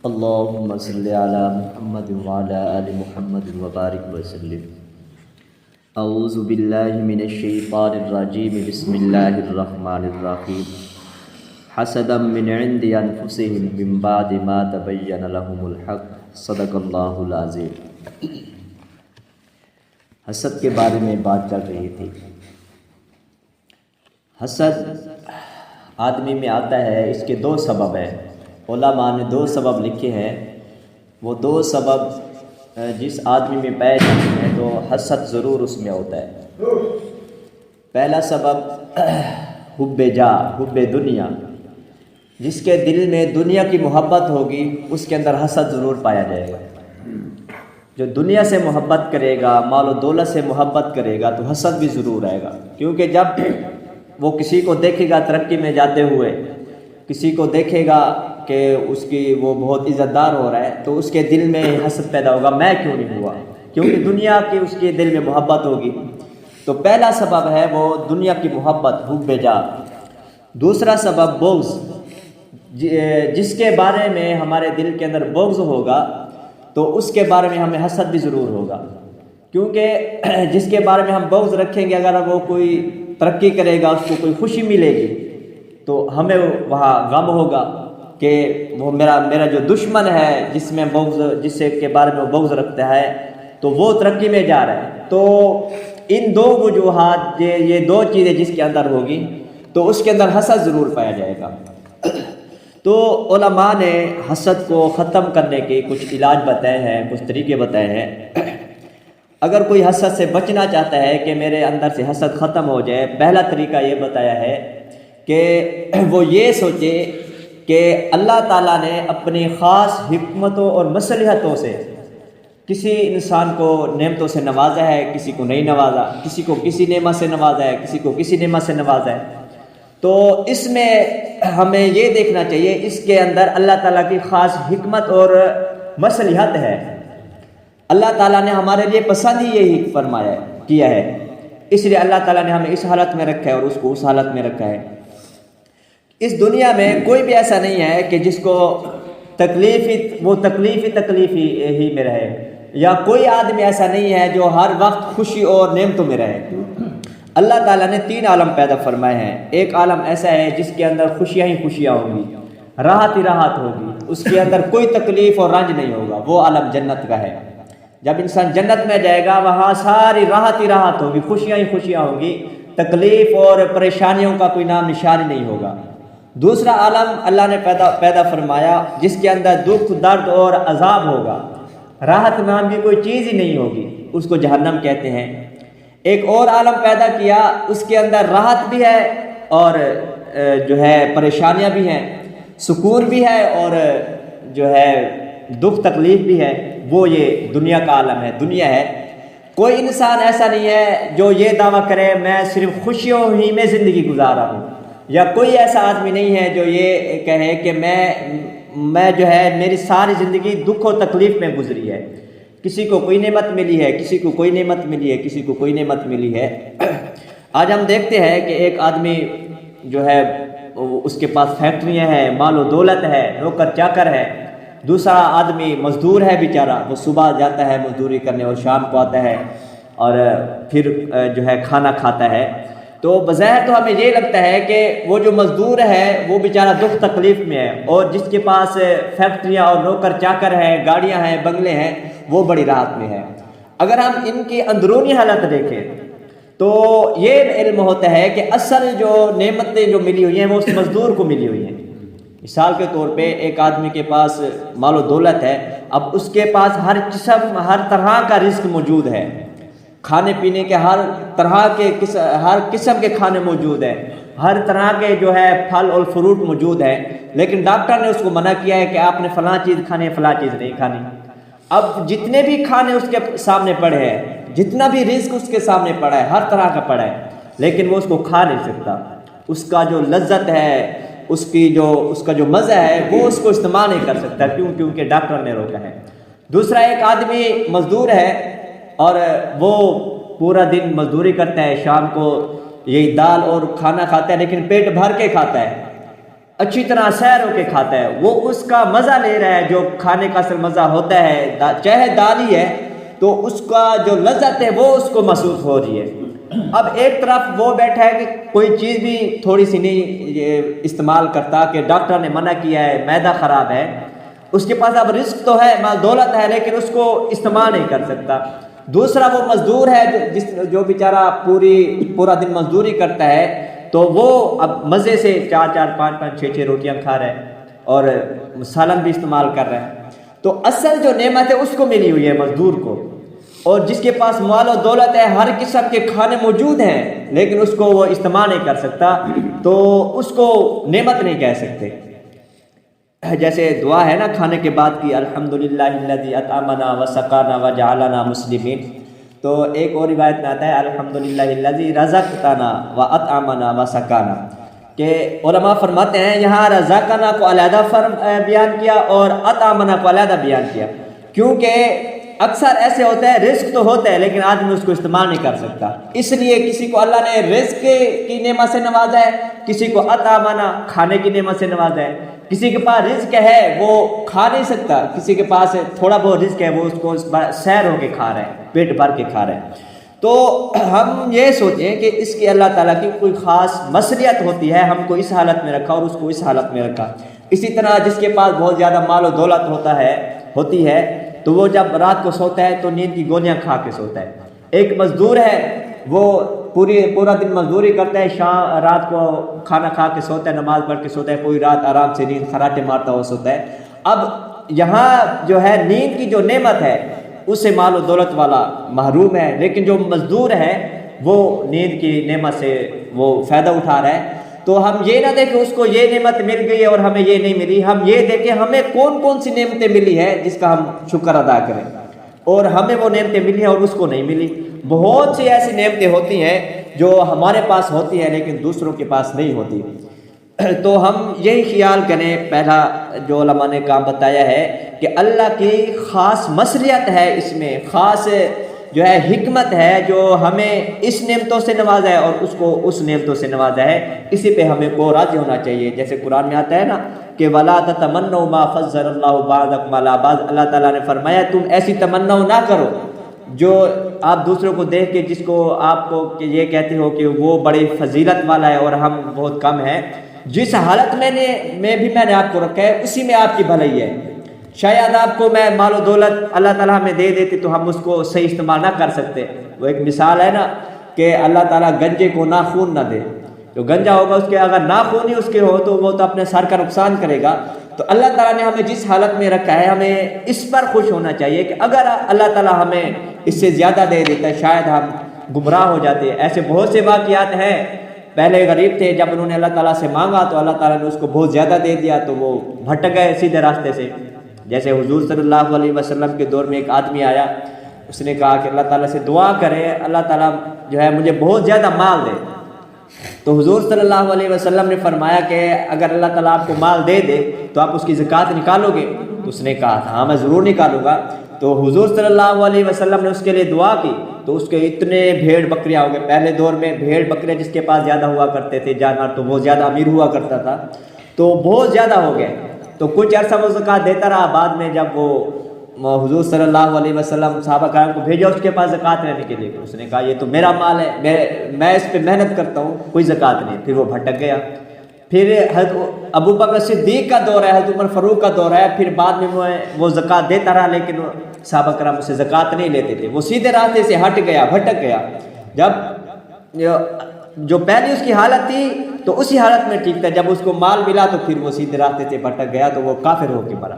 اللهم صل على محمد وعلى آل محمد وبارك وسلم. اعوذ باللہ من الشیطان الرجیم. بسم اللہ الرحمن الرحیم. حسدا من عند انفسهم من بعد ما تبین لهم الحق. صدق اللہ العظیم. حسد کے بارے میں بات چل رہی تھی. حسد آدمی میں آتا ہے، اس کے دو سبب ہیں. علماء نے دو سبب لکھے ہیں. وہ دو سبب جس آدمی میں پائے جاتے ہیں تو حسد ضرور اس میں ہوتا ہے. پہلا سبب حب جاہ، حب دنیا. جس کے دل میں دنیا کی محبت ہوگی اس کے اندر حسد ضرور پایا جائے گا. جو دنیا سے محبت کرے گا، مال و دولت سے محبت کرے گا تو حسد بھی ضرور آئے گا. کیونکہ جب وہ کسی کو دیکھے گا ترقی میں جاتے ہوئے، کسی کو دیکھے گا کہ اس کی وہ بہت عزت دار ہو رہا ہے تو اس کے دل میں حسد پیدا ہوگا، میں کیوں نہیں ہوا، کیونکہ دنیا کی اس کے دل میں محبت ہوگی. تو پہلا سبب ہے وہ دنیا کی محبت، حب جاہ. دوسرا سبب بغض. جس کے بارے میں ہمارے دل کے اندر بغض ہوگا تو اس کے بارے میں ہمیں حسد بھی ضرور ہوگا. کیونکہ جس کے بارے میں ہم بغض رکھیں گے، اگر وہ کوئی ترقی کرے گا، اس کو کوئی خوشی ملے گی تو ہمیں وہاں غم ہوگا کہ وہ میرا جو دشمن ہے جس میں بغض، جس کے بارے میں وہ بغض رکھتا ہے تو وہ ترقی میں جا رہا ہے. تو ان دو وجوہات، یہ دو چیزیں جس کے اندر ہوگی تو اس کے اندر حسد ضرور پایا جائے گا. تو علماء نے حسد کو ختم کرنے کے کچھ علاج بتائے ہیں، کچھ طریقے بتائے ہیں. اگر کوئی حسد سے بچنا چاہتا ہے کہ میرے اندر سے حسد ختم ہو جائے، پہلا طریقہ یہ بتایا ہے کہ وہ یہ سوچے کہ اللہ تعالیٰ نے اپنی خاص حکمتوں اور مصلحتوں سے کسی انسان کو نعمتوں سے نوازا ہے، کسی کو نہیں نوازا، کسی کو کسی نعمت سے نوازا ہے، کسی کو کسی نعمت سے نوازا ہے. تو اس میں ہمیں یہ دیکھنا چاہیے اس کے اندر اللہ تعالیٰ کی خاص حکمت اور مصلحت ہے. اللہ تعالیٰ نے ہمارے لیے پسند ہی یہی فرمایا کیا ہے، اس لیے اللہ تعالیٰ نے ہمیں اس حالت میں رکھا ہے اور اس کو اس حالت میں رکھا ہے. اس دنیا میں کوئی بھی ایسا نہیں ہے کہ جس کو تکلیف ہی میں رہے، یا کوئی آدمی ایسا نہیں ہے جو ہر وقت خوشی اور نعمتوں میں رہے. اللہ تعالیٰ نے 3 عالم پیدا فرمائے ہیں. ایک عالم ایسا ہے جس کے اندر خوشیاں ہی خوشیاں ہوں گی، راحت ہی راحت ہوگی، اس کے اندر کوئی تکلیف اور رنج نہیں ہوگا. وہ عالم جنت کا ہے. جب انسان جنت میں جائے گا وہاں ساری راحت ہی راحت ہوگی، خوشیاں ہی خوشیاں ہوگی، تکلیف اور پریشانیوں کا کوئی نام نشان نہیں ہوگا. دوسرا عالم اللہ نے پیدا فرمایا جس کے اندر دکھ، درد اور عذاب ہوگا، راحت نام کی کوئی چیز ہی نہیں ہوگی، اس کو جہنم کہتے ہیں. ایک اور عالم پیدا کیا، اس کے اندر راحت بھی ہے اور جو ہے پریشانیاں بھی ہیں، سکون بھی ہے اور جو ہے دکھ تکلیف بھی ہے. وہ یہ دنیا کا عالم ہے، دنیا ہے. کوئی انسان ایسا نہیں ہے جو یہ دعویٰ کرے میں صرف خوشیوں ہی میں زندگی گزارا ہوں، یا کوئی ایسا آدمی نہیں ہے جو یہ کہے کہ میں جو ہے میری ساری زندگی دکھ و تکلیف میں گزری ہے. کسی کو کوئی نعمت ملی ہے، کسی کو کوئی نعمت ملی ہے، کسی کو کوئی نعمت ملی ہے. آج ہم دیکھتے ہیں کہ ایک آدمی جو ہے اس کے پاس فیکٹریاں ہیں، مال و دولت ہے، نوکر چاکر ہے. دوسرا آدمی مزدور ہے بیچارہ، وہ صبح جاتا ہے مزدوری کرنے اور شام کو آتا ہے اور پھر جو ہے کھانا کھاتا ہے. تو بظاہر تو ہمیں یہ لگتا ہے کہ وہ جو مزدور ہے وہ بیچارہ دکھ تکلیف میں ہے، اور جس کے پاس فیکٹریاں اور نوکر چاکر ہیں، گاڑیاں ہیں، بنگلے ہیں، وہ بڑی راحت میں ہے. اگر ہم ان کی اندرونی حالت دیکھیں تو یہ علم ہوتا ہے کہ اصل جو نعمتیں جو ملی ہوئی ہیں وہ اس مزدور کو ملی ہوئی ہیں. مثال کے طور پہ ایک آدمی کے پاس مال و دولت ہے، اب اس کے پاس ہر طرح کا رزق موجود ہے، کھانے پینے کے ہر قسم کے کھانے موجود ہیں، ہر طرح کے جو ہے پھل اور فروٹ موجود ہیں، لیکن ڈاکٹر نے اس کو منع کیا ہے کہ آپ نے فلاں چیز کھانی ہے، فلاں چیز نہیں کھانی. اب جتنے بھی کھانے اس کے سامنے پڑے ہیں، جتنا بھی رزق اس کے سامنے پڑا ہے، ہر طرح کا پڑا ہے، لیکن وہ اس کو کھا نہیں سکتا. اس کا جو لذت ہے، اس کا جو مزہ ہے وہ اس کو استعمال نہیں کر سکتا. کیونکہ ڈاکٹر نے روکا ہے. دوسرا ایک آدمی مزدور ہے اور وہ پورا دن مزدوری کرتا ہے، شام کو یہی دال اور کھانا کھاتا ہے لیکن پیٹ بھر کے کھاتا ہے. اچھی طرح سیر ہو کے کھاتا ہے، وہ اس کا مزہ لے رہا ہے جو کھانے کا اصل مزہ ہوتا ہے، چاہے دال ہی ہے تو اس کا جو لذت ہے وہ اس کو محسوس ہو رہی ہے۔ اب ایک طرف وہ بیٹھا ہے کہ کوئی چیز بھی تھوڑی سی نہیں استعمال کرتا کہ ڈاکٹر نے منع کیا ہے، معدہ خراب ہے، اس کے پاس اب رزق تو ہے، مال دولت ہے، لیکن اس کو استعمال نہیں کر سکتا۔ دوسرا وہ مزدور ہے جو بیچارہ پورا دن مزدوری کرتا ہے، تو وہ اب مزے سے 4 5 6 روٹیاں کھا رہا ہے اور سالن بھی استعمال کر رہا ہے۔ تو اصل جو نعمت ہے اس کو ملی ہوئی ہے مزدور کو، اور جس کے پاس مال و دولت ہے، ہر قسم کے کھانے موجود ہیں، لیکن اس کو وہ استعمال نہیں کر سکتا، تو اس کو نعمت نہیں کہہ سکتے۔ جیسے دعا ہے نا کھانے کے بعد کی، الحمدللہ الذی اطعمنا وسقانا وجعلنا مسلمین، تو ایک اور روایت میں آتا ہے الحمدللہ الذی رزقتنا واطعمنا وسقانا، کہ علماء فرماتے ہیں یہاں رزقنا کو علیحدہ بیان کیا اور اطعمنا کو علیحدہ بیان کیا، کیونکہ اکثر ایسے ہوتا ہے رزق تو ہوتا ہے لیکن آدمی اس کو استعمال نہیں کر سکتا، اس لیے کسی کو اللہ نے رزق کی نعمت سے نوازا ہے، کسی کو اطعمنا کھانے کی نعمت سے نوازا ہے، کسی کے پاس رزق ہے وہ کھا نہیں سکتا، کسی کے پاس تھوڑا بہت رزق ہے وہ اس کو سیر ہو کے کھا رہا ہے، پیٹ بھر کے کھا رہا ہے۔ تو ہم یہ سوچیں کہ اس کی اللہ تعالیٰ کی کوئی خاص مصلحت ہوتی ہے، ہم کو اس حالت میں رکھا اور اس کو اس حالت میں رکھا۔ اسی طرح جس کے پاس بہت زیادہ مال و دولت ہوتی ہے تو وہ جب رات کو سوتا ہے تو نیند کی گولیاں کھا کے سوتا ہے۔ ایک مزدور ہے وہ پورا دن مزدوری کرتا ہے، رات کو کھانا کھا کے سوتا ہے، نماز پڑھ کے سوتا ہے، پوری رات آرام سے نیند خراٹے مارتا ہوا سوتا ہے۔ اب یہاں جو ہے نیند کی جو نعمت ہے اس سے مال و دولت والا محروم ہے، لیکن جو مزدور ہے وہ نیند کی نعمت سے وہ فائدہ اٹھا رہا ہے۔ تو ہم یہ نہ دیکھیں اس کو یہ نعمت مل گئی ہے اور ہمیں یہ نہیں ملی، ہم یہ دیکھیں ہمیں کون کون سی نعمتیں ملی ہے جس کا ہم شکر ادا کریں، اور ہمیں وہ نعمتیں ملی ہیں اور اس کو نہیں ملی۔ بہت سی ایسی نعمتیں ہوتی ہیں جو ہمارے پاس ہوتی ہیں لیکن دوسروں کے پاس نہیں ہوتی۔ تو ہم یہی خیال کریں، پہلا جو علماء نے کام بتایا ہے کہ اللہ کی خاص مصلحت ہے، اس میں خاص جو ہے حکمت ہے جو ہمیں اس نعمتوں سے نوازا ہے اور اس کو اس نعمتوں سے نوازا ہے، اسی پہ ہمیں کو راضی ہونا چاہیے۔ جیسے قرآن میں آتا ہے نا کہ وَلَا تَتَمَنَّوْا مَا فَضَّلَ اللَّهُ بَعْضَكُمْ عَلَىٰ بَعْضٍ، اللہ تعالیٰ نے فرمایا تم ایسی تمنا نہ کرو جو آپ دوسروں کو دیکھ کے جس کو آپ کو کہ یہ کہتے ہو کہ وہ بڑی فضیلت والا ہے اور ہم بہت کم ہیں۔ جس حالت میں بھی میں نے آپ کو رکھا ہے اسی میں آپ کی بھلائی ہے۔ شاید آپ کو میں مال و دولت اللہ تعالیٰ ہمیں دے دیتے تو ہم اس کو صحیح استعمال نہ کر سکتے۔ وہ ایک مثال ہے نا کہ اللہ تعالیٰ گنجے کو ناخون نہ دے، جو گنجا ہوگا اس کے اگر ناخون ہی اس کے ہو تو وہ تو اپنے سر کا نقصان کرے گا۔ تو اللہ تعالیٰ نے ہمیں جس حالت میں رکھا ہے ہمیں اس پر خوش ہونا چاہیے کہ اگر اللہ تعالیٰ ہمیں اس سے زیادہ دے دیتا ہے شاید ہم گمراہ ہو جاتے۔ ایسے بہت سے واقعات ہیں، پہلے غریب تھے، جب انہوں نے اللہ تعالیٰ سے مانگا تو اللہ تعالیٰ نے اس کو بہت زیادہ دے دیا تو وہ بھٹک گئے سیدھے راستے سے۔ جیسے حضور صلی اللہ علیہ وسلم کے دور میں ایک آدمی آیا، اس نے کہا کہ اللہ تعالیٰ سے دعا کرے اللہ تعالیٰ جو ہے مجھے بہت زیادہ مال دے۔ تو حضور صلی اللہ علیہ وسلم نے فرمایا کہ اگر اللہ تعالیٰ آپ کو مال دے دے تو آپ اس کی زکوٰۃ نکالو گے؟ تو اس نے کہا ہاں میں ضرور نکالوں گا۔ تو حضور صلی اللہ علیہ وسلم نے اس کے لیے دعا کی تو اس کے اتنے بھیڑ بکریاں ہو گئے۔ پہلے دور میں بھیڑ بکرے جس کے پاس زیادہ ہوا کرتے تھے جانور تو وہ زیادہ امیر ہوا کرتا تھا، تو بہت زیادہ ہو گئے۔ تو کچھ عرصہ وہ زکوٰۃ دیتا رہا، بعد میں جب وہ حضور صلی اللہ علیہ وسلم صحابہ کرام کو بھیجا اس کے پاس زکوٰۃ لینے کے لیے، اس نے کہا یہ تو میرا مال ہے، میں اس پہ محنت کرتا ہوں، کوئی زکوٰۃ نہیں۔ پھر وہ بھٹک گیا۔ پھر حضرت ابو بکر صدیق کا دور ہے، حضرت عمر فاروق کا دور ہے، پھر بعد میں وہ زکوٰۃ دیتا رہا لیکن صحابہ کرام اسے زکوٰۃ نہیں لیتے تھے، وہ سیدھے راستے سے ہٹ گیا، بھٹک گیا۔ جب جو پہلی اس کی حالت تھی تو اسی حالت میں ٹھیک تھا، جب اس کو مال ملا تو پھر وہ سیدھے راستے سے بھٹک گیا تو وہ کافر ہو کے مرا۔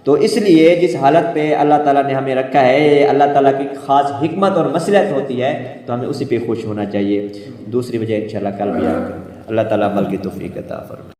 تو اس لیے جس حالت پہ اللہ تعالیٰ نے ہمیں رکھا ہے اللہ تعالیٰ کی خاص حکمت اور مصلحت ہوتی ہے تو ہمیں اسی پہ خوش ہونا چاہیے۔ دوسری وجہ انشاءاللہ کل بیان کریں گے۔ اللہ تعالیٰ عمل کی توفیق عطا فرمائے۔